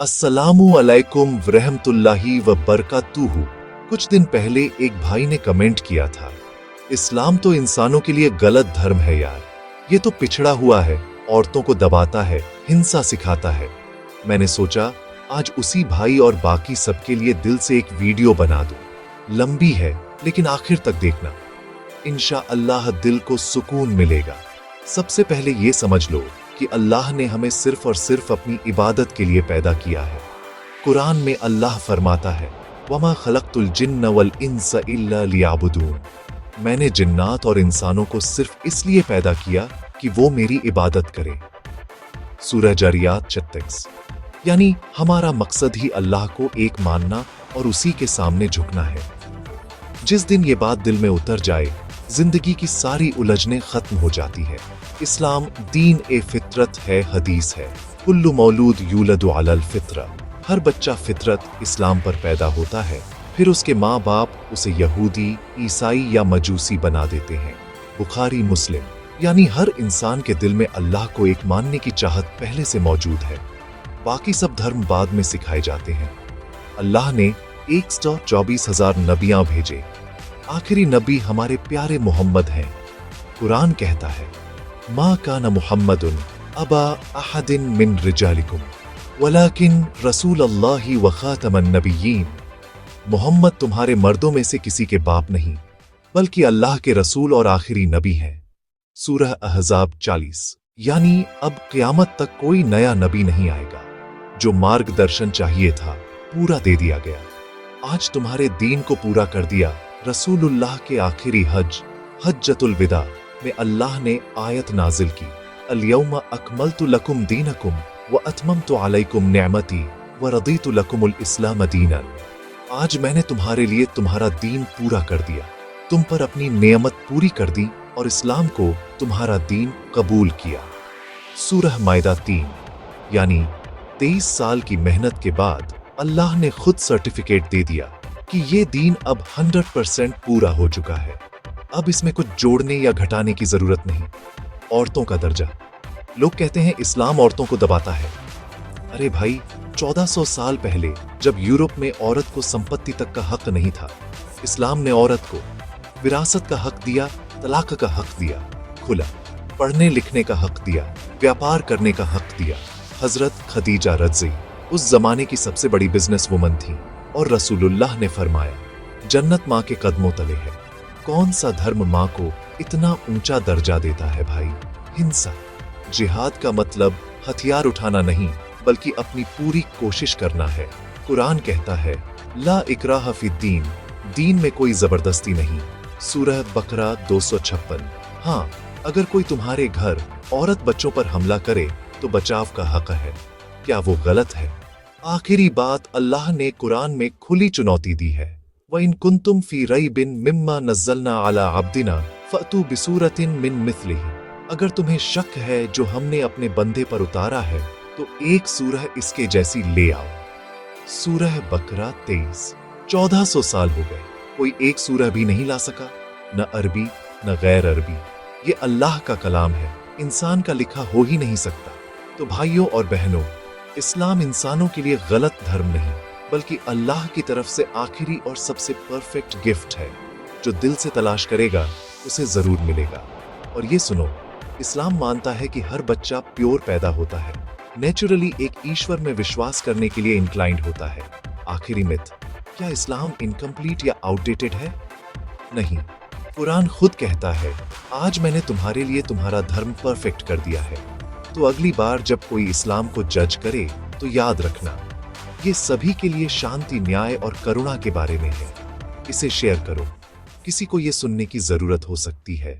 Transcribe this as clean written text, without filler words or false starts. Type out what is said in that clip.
अस्सलामु अलैकुम वरहमतुल्लाहि व बरकातुहू। कुछ दिन पहले एक भाई ने कमेंट किया था, इस्लाम तो इंसानों के लिए गलत धर्म है यार, ये तो पिछड़ा हुआ है, औरतों को दबाता है, हिंसा सिखाता है। मैंने सोचा आज उसी भाई और बाकी सबके लिए दिल से एक वीडियो बना दूं। लंबी है लेकिन आखिर तक देखना, इंशाअल्लाह दिल को सुकून मिलेगा। सबसे पहले ये समझ लो कि अल्लाह ने हमें सिर्फ और सिर्फ अपनी इबादत के लिए पैदा किया है। कुरान में अल्लाह फरमाता है, वमा खलक़तुल जिन्न वल इंस इल्ला लियाबुदून। मैंने जिन्नात और इंसानों को सिर्फ इसलिए पैदा किया कि वो मेरी इबादत करें। सूरह जारियात 36। यानी हमारा मकसद ही अल्लाह को एक मानना और उसी के सामने झुकना है। जिस दिन ये बात दिल में उतर जाए, जिंदगी की सारी उलझनें खत्म हो जाती है। इस्लाम दीन ए फितरत है, हदीस है, कुल्लु मौलूद यूलदु अलल फितरा। हर बच्चा फितरत इस्लाम पर पैदा होता है, फिर उसके माँ बाप उसे यहूदी, ईसाई या मजूसी बना देते हैं। बुखारी मुस्लिम। यानी हर इंसान के दिल में अल्लाह को एक मानने की चाहत पहले से मौजूद है, बाकी सब धर्म बाद में सिखाए जाते हैं। अल्लाह ने 124,000 नबियां भेजे, आखिरी नबी हमारे प्यारे मोहम्मद हैं। कुरान कहता है, मा कान मुहम्मदुन अबा अहदिन मिन रिजालिकुम वलाकिन रसूलल्लाहि व खातमन नबिय्यीन। मोहम्मद तुम्हारे मर्दों में से किसी के बाप नहीं, बल्कि अल्लाह के रसूल और आखिरी नबी हैं। सूरह अहज़ाब 40। यानी अब क़यामत तक कोई नया नबी नहीं आएगा। जो मार्गदर्शन चाहिए था पूरा दे दिया गया। आज तुम्हारे दीन को पूरा कर दिया। रसूलुल्लाह के आखिरी हज, हज्जतुल विदा में अल्लाह ने आयत नाजिल की, अल-यौमा अकमलतु लकुम दीनकुम व अतममतु अलैकुम निअमती व रदीतु लकुमुल इस्लाम दीनन। आज मैंने तुम्हारे लिए तुम्हारा दीन पूरा कर दिया, तुम पर अपनी नेमत पूरी कर दी और इस्लाम को तुम्हारा दीन कबूल किया। सूरह माइदा 3। यानी 23 साल की मेहनत के बाद अल्लाह ने खुद सर्टिफिकेट दे दिया कि ये दीन अब 100% पूरा हो चुका है। अब इसमें कुछ जोड़ने या घटाने की जरूरत नहीं। औरतों का दर्जा। लोग कहते हैं इस्लाम औरतों को दबाता है। अरे भाई, 1400 साल पहले जब यूरोप में औरत को संपत्ति तक का हक नहीं था, इस्लाम ने औरत को विरासत का हक दिया, तलाक का हक दिया, खुला पढ़ने लिखने का हक दिया, व्यापार करने का हक दिया। हजरत खदीजा रज़ी उस जमाने की सबसे बड़ी बिजनेस वुमन थी और रसूलुल्लाह ने फरमाया, जन्नत माँ के कदमों तले है। कौन सा धर्म माँ को इतना ऊंचा दर्जा देता है भाई? हिंसा। जिहाद का मतलब हथियार उठाना नहीं, बल्कि अपनी पूरी कोशिश करना है। कुरान कहता है, ला इकराह फिद्दीन, दीन में कोई जबरदस्ती नहीं। सूरह बकरा 256। हाँ, अगर कोई तुम्हारे घर औरत बच्चों पर हमला करे तो बचाव का हक है। क्या वो गलत है? आखिरी बात, अल्लाह ने कुरान में खुली चुनौती दी है, वइन कुंतुम फी रैबिन मिम्मा नज़्ज़लना अला अब्दिना फ़अतू बिसूरतिन मिन मिस्लिही। अगर तुम्हें शक है जो हमने अपने बंदे पर उतारा है तो एक सूरह इसके जैसी ले आओ। सूरह बकरा 23। 1400 साल हो गए, कोई एक सूरह भी नहीं ला सका, न अरबी न गैर अरबी। ये अल्लाह का कलाम है, इंसान का लिखा हो ही नहीं सकता। तो भाइयों और बहनों, इस्लाम इंसानों के लिए गलत धर्म नहीं, बल्कि अल्लाह की तरफ से आखिरी और सबसे परफेक्ट गिफ्ट है। जो दिल से तलाश करेगा उसे जरूर मिलेगा। और ये सुनो, इस्लाम मानता है कि हर बच्चा प्योर पैदा होता है, नेचुरली एक ईश्वर में विश्वास करने के लिए इंक्लाइंड होता है। आखिरी मिथ, क्या इस्लाम इनकम्प्लीट या आउटडेटेड है? नहीं, कुरान खुद कहता है, आज मैंने तुम्हारे लिए तुम्हारा धर्म परफेक्ट कर दिया है। तो अगली बार जब कोई इस्लाम को जज करे तो याद रखना, ये सभी के लिए शांति, न्याय और करुणा के बारे में है। इसे शेयर करो, किसी को ये सुनने की जरूरत हो सकती है।